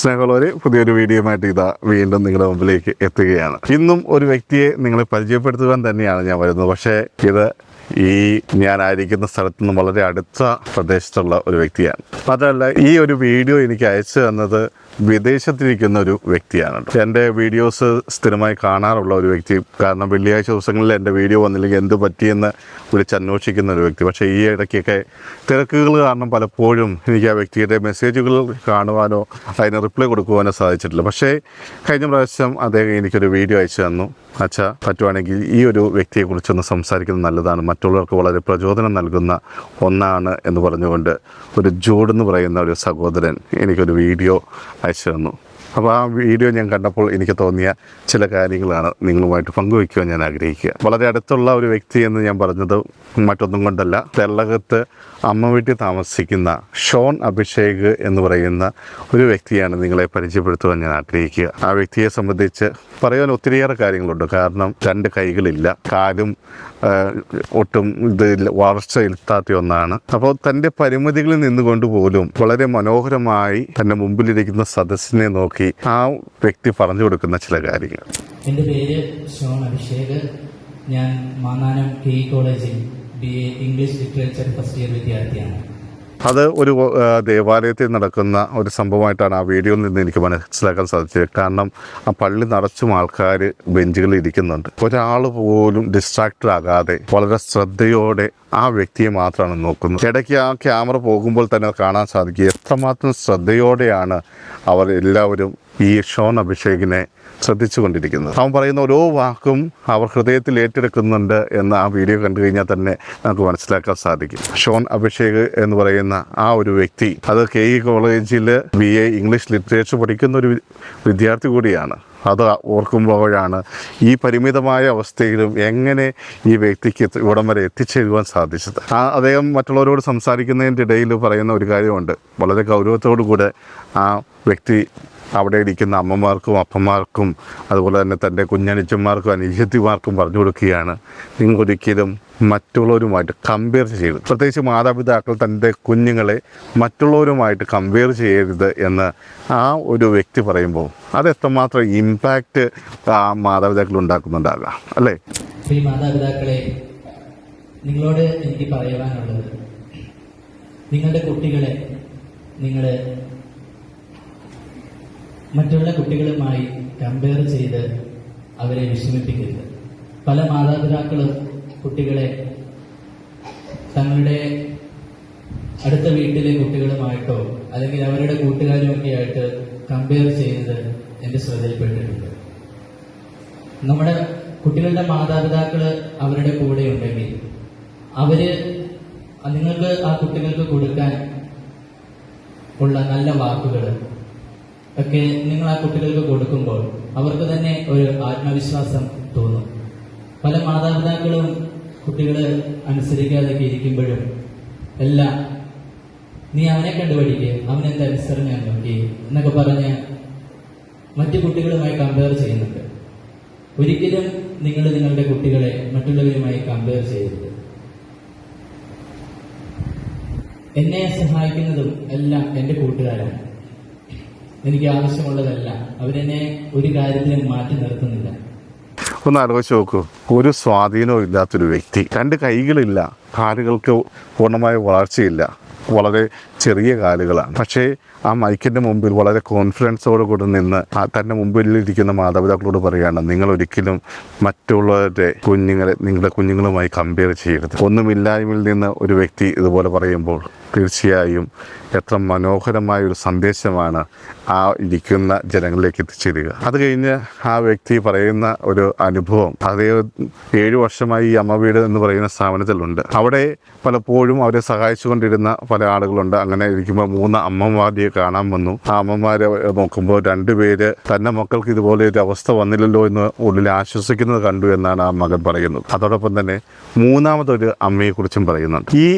സ്നേഹമുള്ളവരെ, പുതിയൊരു വീഡിയോയുമായിട്ട് ഇതാ വീണ്ടും നിങ്ങളുടെ മുമ്പിലേക്ക് എത്തുകയാണ്. ഇന്നും ഒരു വ്യക്തിയെ നിങ്ങളെ പരിചയപ്പെടുത്തുവാൻ തന്നെയാണ് ഞാൻ വരുന്നത്. പക്ഷേ ഇത് ഞാനായിരിക്കുന്ന സ്ഥലത്ത് നിന്ന് വളരെ അടുത്ത പ്രദേശത്തുള്ള ഒരു വ്യക്തിയാണ്. മാത്രമല്ല, ഈ ഒരു വീഡിയോ എനിക്ക് അയച്ചു തന്നത് വിദേശത്തിരിക്കുന്ന ഒരു വ്യക്തിയാണ്. എൻ്റെ വീഡിയോസ് സ്ഥിരമായി കാണാറുള്ള ഒരു വ്യക്തി. കാരണം വെള്ളിയാഴ്ച ദിവസങ്ങളിൽ എൻ്റെ വീഡിയോ വന്നില്ലെങ്കിൽ എന്ത് പറ്റിയെന്ന് വിളിച്ചന്വേഷിക്കുന്ന ഒരു വ്യക്തി. പക്ഷേ ഈ ഇടയ്ക്കൊക്കെ തിരക്കുകൾ കാരണം പലപ്പോഴും എനിക്ക് ആ വ്യക്തിയുടെ മെസ്സേജുകൾ കാണുവാനോ അതിന് റിപ്ലൈ കൊടുക്കുവാനോ സാധിച്ചിട്ടില്ല. പക്ഷേ കഴിഞ്ഞ പ്രാവശ്യം അദ്ദേഹം എനിക്കൊരു വീഡിയോ അയച്ചു തന്നു. അച്ഛാ, പറ്റുവാണെങ്കിൽ ഈ ഒരു വ്യക്തിയെക്കുറിച്ചൊന്ന് സംസാരിക്കുന്നത് നല്ലതാണ്, മറ്റുള്ളവർക്ക് വളരെ പ്രചോദനം നൽകുന്ന ഒന്നാണ് എന്ന് പറഞ്ഞുകൊണ്ട് ഒരു ജോഡ് എന്ന് പറയുന്ന ഒരു സഹോദരൻ എനിക്കൊരു വീഡിയോ അയച്ചു തന്നു. അപ്പോൾ ആ വീഡിയോ ഞാൻ കണ്ടപ്പോൾ എനിക്ക് തോന്നിയ ചില കാര്യങ്ങളാണ് നിങ്ങളുമായിട്ട് പങ്കുവയ്ക്കുവാൻ ഞാൻ ആഗ്രഹിക്കുക. വളരെ അടുത്തുള്ള ഒരു വ്യക്തി എന്ന് ഞാൻ പറഞ്ഞത് മറ്റൊന്നും കൊണ്ടല്ല, തെള്ളകത്ത് അമ്മ വീട്ടിൽ താമസിക്കുന്ന ഷോൺ അഭിഷേക് എന്ന് പറയുന്ന ഒരു വ്യക്തിയാണ് നിങ്ങളെ പരിചയപ്പെടുത്തുവാൻ ഞാൻ ആഗ്രഹിക്കുക. ആ വ്യക്തിയെ സംബന്ധിച്ച് പറയാൻ ഒത്തിരിയേറെ കാര്യങ്ങളുണ്ട്. കാരണം 2 കൈകളില്ല, കാലും ഒട്ടും വളർച്ച ഇരുത്താത്ത ഒന്നാണ്. അപ്പോൾ തൻ്റെ പരിമിതികളിൽ നിന്നുകൊണ്ട് പോലും വളരെ മനോഹരമായി തൻ്റെ മുമ്പിലിരിക്കുന്ന സദസ്സിനെ നോക്കി ആ വ്യക്തി പറഞ്ഞു കൊടുക്കുന്ന ചില കാര്യങ്ങൾ. എൻ്റെ പേര് ഷോൺ അഭിഷേക്. ഞാൻ മാന്നാനം കെ കോളേജിൽ BA English literature first year വിദ്യാർത്ഥിയാണ്. അത് ഒരു ദേവാലയത്തിൽ നടക്കുന്ന ഒരു സംഭവമായിട്ടാണ് ആ വീഡിയോയിൽ നിന്ന് എനിക്ക് മനസ്സിലാക്കാൻ സാധിച്ചത്. കാരണം ആ പള്ളി നിറച്ചും ആൾക്കാർ ബെഞ്ചുകളിൽ ഇരിക്കുന്നുണ്ട്. ഒരാൾ പോലും ഡിസ്ട്രാക്റ്റഡ് ആകാതെ വളരെ ശ്രദ്ധയോടെ ആ വ്യക്തിയെ മാത്രമാണ് നോക്കുന്നത്. ഇടയ്ക്ക് ആ ക്യാമറ പോകുമ്പോൾ തന്നെ കാണാൻ സാധിക്കും എത്രമാത്രം ശ്രദ്ധയോടെയാണ് അവർ എല്ലാവരും ഈ ഷോൺ അഭിഷേകിനെ ശ്രദ്ധിച്ചു കൊണ്ടിരിക്കുന്നത്. അവൻ പറയുന്ന ഓരോ വാക്കും അവർ ഹൃദയത്തിൽ ഏറ്റെടുക്കുന്നുണ്ട് എന്ന് ആ വീഡിയോ കണ്ടു കഴിഞ്ഞാൽ തന്നെ നമുക്ക് മനസ്സിലാക്കാൻ സാധിക്കും. ഷോൺ അഭിഷേക് എന്ന് പറയുന്ന ആ ഒരു വ്യക്തി അത് KE കോളേജിൽ BA ഇംഗ്ലീഷ് ലിറ്ററേച്ചർ പഠിക്കുന്ന ഒരു വിദ്യാർത്ഥി കൂടിയാണ്. അത് ഓർക്കുമ്പോഴാണ് ഈ പരിമിതമായ അവസ്ഥയിലും എങ്ങനെ ഈ വ്യക്തിക്ക് ഇവിടം വരെ എത്തിച്ചേരുവാൻ സാധിച്ചത്. അദ്ദേഹം മറ്റുള്ളവരോട് സംസാരിക്കുന്നതിൻ്റെ ഇടയിൽ പറയുന്ന ഒരു കാര്യമുണ്ട്. വളരെ ഗൗരവത്തോടു കൂടെ ആ വ്യക്തി അവിടെ ഇരിക്കുന്ന അമ്മമാർക്കും അപ്പന്മാർക്കും അതുപോലെ തന്നെ തൻ്റെ കുഞ്ഞനുജന്മാർക്കും അനുജത്തിമാർക്കും പറഞ്ഞു കൊടുക്കുകയാണ്, നിങ്ങളൊരിക്കലും മറ്റുള്ളവരുമായിട്ട് കമ്പയർ ചെയ്യരുത്. പ്രത്യേകിച്ച് മാതാപിതാക്കൾ തൻ്റെ കുഞ്ഞുങ്ങളെ മറ്റുള്ളവരുമായിട്ട് കമ്പയർ ചെയ്യരുത് എന്ന് ആ ഒരു വ്യക്തി പറയുമ്പോൾ അത് എത്രമാത്രം ഇമ്പാക്റ്റ് ആ മാതാപിതാക്കൾ ഉണ്ടാക്കുന്നുണ്ടാകാം, അല്ലേ? ഈ മാതാപിതാക്കളെ, നിങ്ങളോട് എനിക്ക് പറയുവാനുള്ളത്, നിങ്ങളുടെ കുട്ടികളെ നിങ്ങൾ മറ്റുള്ള കുട്ടികളുമായി കമ്പയർ ചെയ്ത് അവരെ വിഷമിപ്പിക്കരുത്. പല മാതാപിതാക്കളും കുട്ടികളെ തങ്ങളുടെ അടുത്ത വീട്ടിലെ കുട്ടികളുമായിട്ടോ അല്ലെങ്കിൽ അവരുടെ കൂട്ടുകാരുമൊക്കെ ആയിട്ട് കമ്പയർ ചെയ്യുന്നത് എൻ്റെ ശ്രദ്ധയിൽപ്പെട്ടിട്ടുണ്ട്. നമ്മുടെ കുട്ടികളുടെ മാതാപിതാക്കള് അവരുടെ കൂടെ ഉണ്ടെങ്കിൽ നിങ്ങൾക്ക് ആ കുട്ടികൾക്ക് കൊടുക്കാൻ ഉള്ള നല്ല വാക്കുകൾ ഒക്കെ നിങ്ങൾ ആ കുട്ടികൾക്ക് കൊടുക്കുമ്പോൾ അവർക്ക് തന്നെ ഒരു ആത്മവിശ്വാസം തോന്നും. പല മാതാപിതാക്കളും കുട്ടികൾ അനുസരിക്കാതൊക്കെ ഇരിക്കുമ്പോഴും എല്ലാം നീ അവനെ കണ്ടുപഠിക്കുക, അവനെന്ത് അനുസരണയാണ് നോക്കി എന്നൊക്കെ പറഞ്ഞ് മറ്റു കുട്ടികളുമായി കമ്പയർ ചെയ്യുന്നുണ്ട്. ഒരിക്കലും നിങ്ങൾ നിങ്ങളുടെ കുട്ടികളെ മറ്റുള്ളവരുമായി കമ്പയർ ചെയ്യരുത്. എന്നെ സഹായിക്കുന്നതും എല്ലാം എൻ്റെ കൂട്ടുകാരാണ്. എനിക്ക് ആവശ്യമുള്ളതല്ല, അവരെന്നെ ഒരു കാര്യത്തിലും മാറ്റി നിർത്തുന്നില്ല. ഒന്ന് ആലോചിച്ച് നോക്കൂ, ഒരു സ്വാധീനവും ഇല്ലാത്തൊരു വ്യക്തി, 2 കൈകളില്ല, കാലുകൾക്ക് പൂർണ്ണമായ വളർച്ചയില്ല, വളരെ ചെറിയ കാലുകളാണ്. പക്ഷേ ആ മൈക്കിൻ്റെ മുമ്പിൽ വളരെ കോൺഫിഡൻസോട് കൂടി നിന്ന് തൻ്റെ മുമ്പിലിരിക്കുന്ന മാതാപിതാക്കളോട് പറയുകയാണ്, നിങ്ങളൊരിക്കലും മറ്റുള്ളവരുടെ കുഞ്ഞുങ്ങളെ നിങ്ങളുടെ കുഞ്ഞുങ്ങളുമായി കമ്പയർ ചെയ്യരുത്. ഒന്നുമില്ലായ്മയിൽ നിന്ന് ഒരു വ്യക്തി ഇതുപോലെ പറയുമ്പോൾ തീർച്ചയായും എത്ര മനോഹരമായ ഒരു സന്ദേശമാണ് ആ ഇരിക്കുന്ന ജനങ്ങളിലേക്ക് എത്തിച്ചേരുക. അത് കഴിഞ്ഞ് ആ വ്യക്തി പറയുന്ന ഒരു അനുഭവം, അതേ 7 വർഷമായി ഈ അമ്മ വീട് എന്ന് പറയുന്ന സ്ഥാപനത്തിലുണ്ട്. അവിടെ പലപ്പോഴും അവരെ സഹായിച്ചുകൊണ്ടിരുന്ന പല ആളുകളുണ്ട്. അങ്ങനെ ഇരിക്കുമ്പോൾ 3 അമ്മമാരെ കാണാൻ വന്നു. ആ അമ്മമാരെ നോക്കുമ്പോൾ 2 പേര് തൻ്റെ മക്കൾക്ക് ഇതുപോലെ ഒരു അവസ്ഥ വന്നില്ലല്ലോ എന്ന് ഉള്ളിൽ ആശ്വസിക്കുന്നത് കണ്ടു എന്നാണ് ആ മകൻ പറയുന്നത്. അതോടൊപ്പം തന്നെ 3ാമതൊരു അമ്മയെക്കുറിച്ചും പറയുന്നുണ്ട്.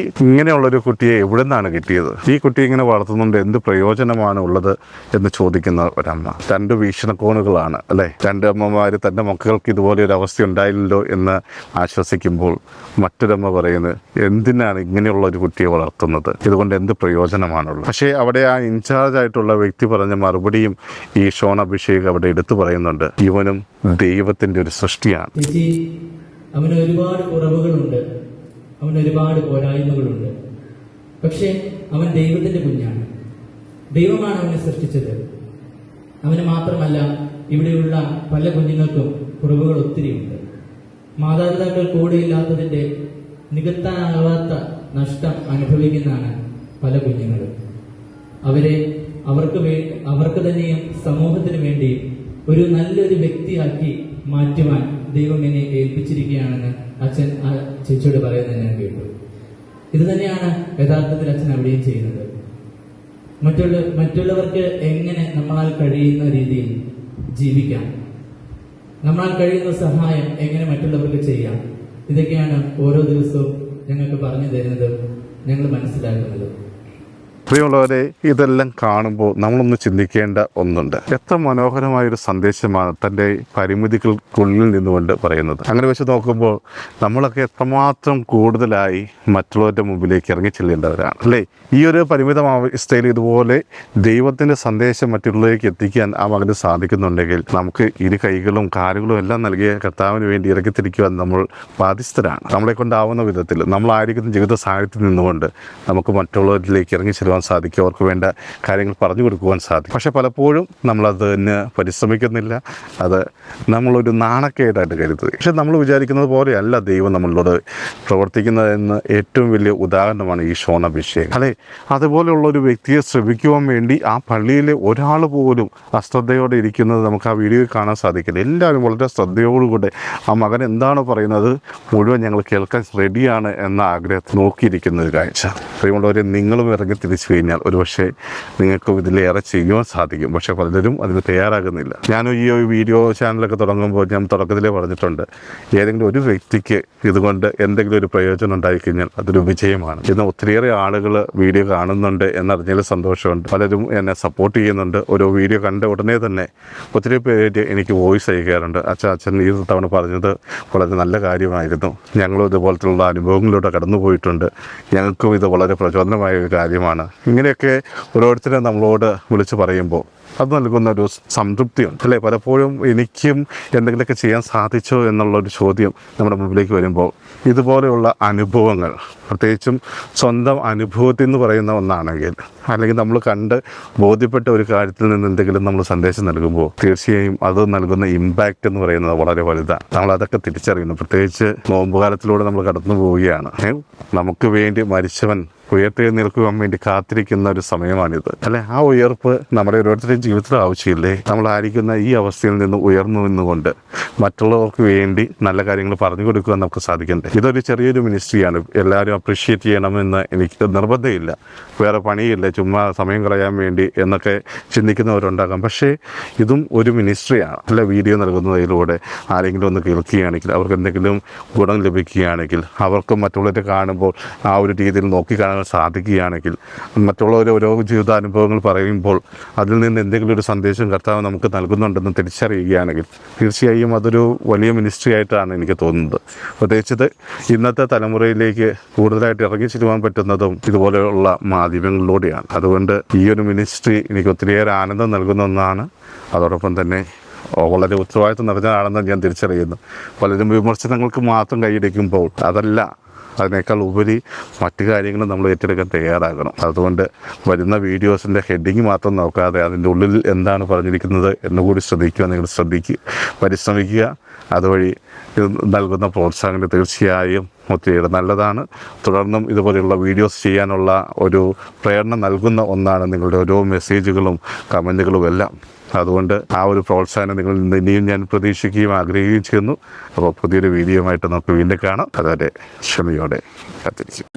ഇങ്ങനെയുള്ളൊരു കുട്ടിയെ എവിടെ നിന്നാണ് കിട്ടിയത്? ഈ കുട്ടി ഇങ്ങനെ വളർത്തുന്നുണ്ട്, എന്ത് പ്രയോജനമാണ് ഉള്ളത് എന്ന് ചോദിക്കുന്ന ഒരമ്മ. 2 വീക്ഷണകോണുകളാണ്, അല്ലേ? 2 അമ്മമാർ തൻ്റെ മക്കൾക്ക് ഇതുപോലെ ഒരു അവസ്ഥ ഉണ്ടായില്ലല്ലോ എന്ന് ആശ്വസിക്കുമ്പോൾ മറ്റൊരമ്മ പറയുന്നത്, എന്തിനാണ് ഇങ്ങനെയുള്ള ഒരു കുട്ടിയെ വളർത്തുന്നത്? ഇതുകൊണ്ട് എന്ത് പ്രയോജനം? പ്രയോജനമാണുള്ളത്. പക്ഷേ അവിടെ ആ ഇൻചാർജ് ആയിട്ടുള്ള വ്യക്തി പറഞ്ഞ മറുപടിയും ഈ ഷോൺ അഭിഷേക് അവിടെ എടുത്തു പറയുന്നുണ്ട്. ഇവനും ദൈവത്തിൻ്റെ ഒരു സൃഷ്ടിയാണ്. ചേച്ചി, അവന് ഒരുപാട് കുറവുകളുണ്ട്, അവന് ഒരുപാട് പോരായ്മകളുണ്ട്. പക്ഷേ അവൻ ദൈവത്തിന്റെ കുഞ്ഞാണ്. ദൈവമാണ് അവനെ സൃഷ്ടിച്ചത്. അവന് മാത്രമല്ല, ഇവിടെയുള്ള പല കുഞ്ഞുങ്ങൾക്കും കുറവുകൾ ഒത്തിരിയുണ്ട്. മാതാപിതാക്കൾ കൂടെയില്ലാത്തതിന്റെ നികത്താനാവാത്ത നഷ്ടം അനുഭവിക്കുന്നതാണ് പല കുഞ്ഞുങ്ങളും. അവർക്ക് തന്നെയും സമൂഹത്തിന് വേണ്ടി ഒരു നല്ലൊരു വ്യക്തിയാക്കി മാറ്റുവാൻ ദൈവം എന്നെ ഏൽപ്പിച്ചിരിക്കുകയാണെന്ന് അച്ഛൻ ആ ചേച്ചിയോട് പറയുന്നത് ഞാൻ കേട്ടു. ഇത് തന്നെയാണ് യഥാർത്ഥത്തിൽ അച്ഛൻ അവിടെയും ചെയ്യുന്നത്. മറ്റുള്ളവർക്ക് എങ്ങനെ നമ്മളാൽ കഴിയുന്ന രീതിയിൽ ജീവിക്കാം, നമ്മളാൽ കഴിയുന്ന സഹായം എങ്ങനെ മറ്റുള്ളവർക്ക് ചെയ്യാം, ഇതൊക്കെയാണ് ഓരോ ദിവസവും ഞങ്ങൾക്ക് പറഞ്ഞു തരുന്നത്, ഞങ്ങൾ മനസ്സിലാക്കുന്നത്. പ്രിയമുള്ളവരെ, ഇതെല്ലാം കാണുമ്പോൾ നമ്മളൊന്ന് ചിന്തിക്കേണ്ട ഒന്നുണ്ട്. എത്ര മനോഹരമായൊരു സന്ദേശമാണ് തൻ്റെ പരിമിതികൾക്കുള്ളിൽ നിന്നുകൊണ്ട് പറയുന്നത്. അങ്ങനെ വെച്ച് നോക്കുമ്പോൾ നമ്മളൊക്കെ എത്രമാത്രം കൂടുതലായി മറ്റുള്ളവരുടെ മുമ്പിലേക്ക് ഇറങ്ങി ചെല്ലേണ്ടവരാണ്, അല്ലേ? ഈ ഒരു പരിമിത അവസ്ഥയിൽ ഇതുപോലെ ദൈവത്തിൻ്റെ സന്ദേശം മറ്റുള്ളവരിലേക്ക് എത്തിക്കാൻ ആ മകന് സാധിക്കുന്നുണ്ടെങ്കിൽ നമുക്ക് ഇരു കൈകളും കാലുകളും എല്ലാം നൽകിയ കർത്താവിന് വേണ്ടി ഇറങ്ങിത്തിരിക്കുവാൻ നമ്മൾ ബാധ്യസ്ഥരാണ്. നമ്മളെ കൊണ്ടാവുന്ന വിധത്തിൽ നമ്മളായിരിക്കുന്ന ജീവിത സാഹചര്യത്തിൽ നിന്നുകൊണ്ട് നമുക്ക് മറ്റുള്ളവരിലേക്ക് ഇറങ്ങി ചെല്ലുവാൻ സാധിക്കും, അവർക്ക് വേണ്ട കാര്യങ്ങൾ പറഞ്ഞു കൊടുക്കുവാൻ സാധിക്കും. പക്ഷെ പലപ്പോഴും നമ്മളതിന് പരിശ്രമിക്കുന്നില്ല. അത് നമ്മളൊരു നാണക്കേടായിട്ട് കരുതുക. പക്ഷെ നമ്മൾ വിചാരിക്കുന്നത് പോലെയല്ല ദൈവം നമ്മളോട് പ്രവർത്തിക്കുന്നതെന്ന് ഏറ്റവും വലിയ ഉദാഹരണമാണ് ഈ ഷോൺ അഭിഷേക്, അല്ലേ? അതുപോലെയുള്ള ഒരു വ്യക്തിയെ ശ്രമിക്കുവാൻ വേണ്ടി ആ പള്ളിയിലെ ഒരാൾ പോലും അശ്രദ്ധയോടെ ഇരിക്കുന്നത് നമുക്ക് ആ വീഡിയോയിൽ കാണാൻ സാധിക്കില്ല. എല്ലാവരും വളരെ ശ്രദ്ധയോടുകൂടെ ആ മകൻ എന്താണ് പറയുന്നത് മുഴുവൻ ഞങ്ങൾ കേൾക്കാൻ റെഡിയാണ് എന്ന ആഗ്രഹത്തിൽ നോക്കിയിരിക്കുന്ന ഒരു കാഴ്ച. പ്രിയമുള്ളവരെ, നിങ്ങളും ഇറങ്ങി തിരിച്ചു കഴിഞ്ഞാൽ ഒരുപക്ഷെ നിങ്ങൾക്കും ഇതിലേറെ ചെയ്യുവാൻ സാധിക്കും. പക്ഷെ പലരും അതിന് തയ്യാറാകുന്നില്ല. ഞാനും ഈ വീഡിയോ ചാനലൊക്കെ തുടങ്ങുമ്പോൾ ഞാൻ തുടക്കത്തിലേ പറഞ്ഞിട്ടുണ്ട്, ഏതെങ്കിലും ഒരു വ്യക്തിക്ക് ഇതുകൊണ്ട് എന്തെങ്കിലും ഒരു പ്രയോജനം ഉണ്ടായിക്കഴിഞ്ഞാൽ അതൊരു വിജയമാണ്. ഇന്ന് ഒത്തിരിയേറെ ആളുകൾ വീഡിയോ കാണുന്നുണ്ട് എന്നറിഞ്ഞതിൽ സന്തോഷമുണ്ട്. പലരും എന്നെ സപ്പോർട്ട് ചെയ്യുന്നുണ്ട്. ഓരോ വീഡിയോ കണ്ട ഉടനെ തന്നെ ഒത്തിരി പേര് എനിക്ക് വോയിസ് അയക്കാറുണ്ട്. അച്ഛൻ ഈ തവണ പറഞ്ഞത് വളരെ നല്ല കാര്യമായിരുന്നു, ഞങ്ങളും ഇതുപോലത്തുള്ള അനുഭവങ്ങളിലൂടെ കടന്നുപോയിട്ടുണ്ട്, ഞങ്ങൾക്കും ഇത് വളരെ പ്രചോദനമായ ഒരു കാര്യമാണ്. ഇങ്ങനെയൊക്കെ ഓരോരുത്തരും നമ്മളോട് വിളിച്ച് പറയുമ്പോൾ അത് നൽകുന്ന ഒരു സംതൃപ്തിയുണ്ട്, അല്ലേ? പലപ്പോഴും എനിക്കും എന്തെങ്കിലുമൊക്കെ ചെയ്യാൻ സാധിച്ചോ എന്നുള്ളൊരു ചോദ്യം നമ്മുടെ മുമ്പിലേക്ക് വരുമ്പോൾ ഇതുപോലെയുള്ള അനുഭവങ്ങൾ, പ്രത്യേകിച്ചും സ്വന്തം അനുഭവത്തിൽ നിന്ന് പറയുന്ന ഒന്നാണെങ്കിൽ, അല്ലെങ്കിൽ നമ്മൾ കണ്ട് ബോധ്യപ്പെട്ട ഒരു കാര്യത്തിൽ നിന്ന് എന്തെങ്കിലും നമ്മൾ സന്ദേശം നൽകുമ്പോൾ തീർച്ചയായും അത് നൽകുന്ന ഇമ്പാക്റ്റ് എന്ന് പറയുന്നത് വളരെ വലുതാണ്. നമ്മളതൊക്കെ തിരിച്ചറിയുന്നു. പ്രത്യേകിച്ച് നോമ്പുകാലത്തിലൂടെ നമ്മൾ കടന്നു പോവുകയാണ്. നമുക്ക് വേണ്ടി മരിച്ചവൻ ഉയർത്തെഴുന്നേൽക്കുവാൻ വേണ്ടി കാത്തിരിക്കുന്ന ഒരു സമയമാണിത്, അല്ലെ? ആ ഉയർപ്പ് നമ്മുടെ ഓരോരുത്തരുടെയും ജീവിതത്തിൽ ആവശ്യമില്ലേ? നമ്മളായിരിക്കുന്ന ഈ അവസ്ഥയിൽ നിന്ന് ഉയർന്നു നിന്നുകൊണ്ട് മറ്റുള്ളവർക്ക് വേണ്ടി നല്ല കാര്യങ്ങൾ പറഞ്ഞു കൊടുക്കുവാൻ നമുക്ക് സാധിക്കണ്ടേ? ഇതൊരു ചെറിയൊരു മിനിസ്ട്രിയാണ്. എല്ലാവരും അപ്രീഷിയേറ്റ് ചെയ്യണമെന്ന് എനിക്ക് നിർബന്ധമില്ല. വേറെ പണിയില്ല, ചുമ്മാ സമയം കളയാൻ വേണ്ടി എന്നൊക്കെ ചിന്തിക്കുന്നവരുണ്ടാകാം. പക്ഷേ ഇതും ഒരു മിനിസ്ട്രിയാണ്, അല്ല? വീഡിയോ നൽകുന്നതിലൂടെ ആരെങ്കിലും ഒന്ന് കേൾക്കുകയാണെങ്കിൽ, അവർക്ക് എന്തെങ്കിലും ഗുണം ലഭിക്കുകയാണെങ്കിൽ, അവർക്ക് മറ്റുള്ളവരെ കാണുമ്പോൾ ആ ഒരു രീതിയിൽ നോക്കിക്കാണാൻ സാധിക്കുകയാണെങ്കിൽ, മറ്റുള്ളവർ ഓരോ ജീവിതാനുഭവങ്ങൾ പറയുമ്പോൾ അതിൽ നിന്ന് എന്തെങ്കിലും ഒരു സന്ദേശം കർത്താവ് നമുക്ക് നൽകുന്നുണ്ടെന്ന് തിരിച്ചറിയുകയാണെങ്കിൽ തീർച്ചയായും അതൊരു വലിയ മിനിസ്ട്രി ആയിട്ടാണ് എനിക്ക് തോന്നുന്നത്. പ്രത്യേകിച്ചത് ഇന്നത്തെ തലമുറയിലേക്ക് കൂടുതലായിട്ട് ഇറങ്ങി ചെല്ലുവാൻ പറ്റുന്നതും ഇതുപോലെയുള്ള മാധ്യമങ്ങളിലൂടെയാണ്. അതുകൊണ്ട് ഈ ഒരു മിനിസ്ട്രി എനിക്ക് ഒത്തിരിയേറെ ആനന്ദം നൽകുന്ന ഒന്നാണ്. അതോടൊപ്പം തന്നെ വളരെ ഉത്തരവാദിത്വം നിറഞ്ഞതാണെന്ന് ഞാൻ തിരിച്ചറിയുന്നു. പലരും വിമർശനങ്ങൾക്ക് മാത്രം കൈയടിക്കുമ്പോൾ അതല്ല, അതിനേക്കാൾ ഉപരി മറ്റു കാര്യങ്ങളും നമ്മൾ ഏറ്റെടുക്കാൻ തയ്യാറാകണം. അതുകൊണ്ട് വരുന്ന വീഡിയോസിൻ്റെ ഹെഡിങ് മാത്രം നോക്കാതെ അതിൻ്റെ ഉള്ളിൽ എന്താണ് പറഞ്ഞിരിക്കുന്നത് എന്നുകൂടി ശ്രദ്ധിക്കുക. നിങ്ങൾ പരിശ്രമിക്കുക. അതുവഴി നൽകുന്ന പ്രോത്സാഹനം തീർച്ചയായും ഒത്തിരിയേറെ നല്ലതാണ്. തുടർന്നും ഇതുപോലെയുള്ള വീഡിയോസ് ചെയ്യാനുള്ള ഒരു പ്രേരണ നൽകുന്ന ഒന്നാണ് നിങ്ങളുടെ ഓരോ മെസ്സേജുകളും കമൻറ്റുകളും എല്ലാം. അതുകൊണ്ട് ആ ഒരു പ്രോത്സാഹനം നിങ്ങളിൽ നിന്ന് ഇനിയും ഞാൻ പ്രതീക്ഷിക്കുകയും ആഗ്രഹിക്കുകയും ചെയ്യുന്നു. അപ്പോൾ പുതിയൊരു വീഡിയോ ആയിട്ട് നമുക്ക് വീണ്ടും കാണാം. അതുവരെ ക്ഷമയോടെ കാത്തിരിക്കും.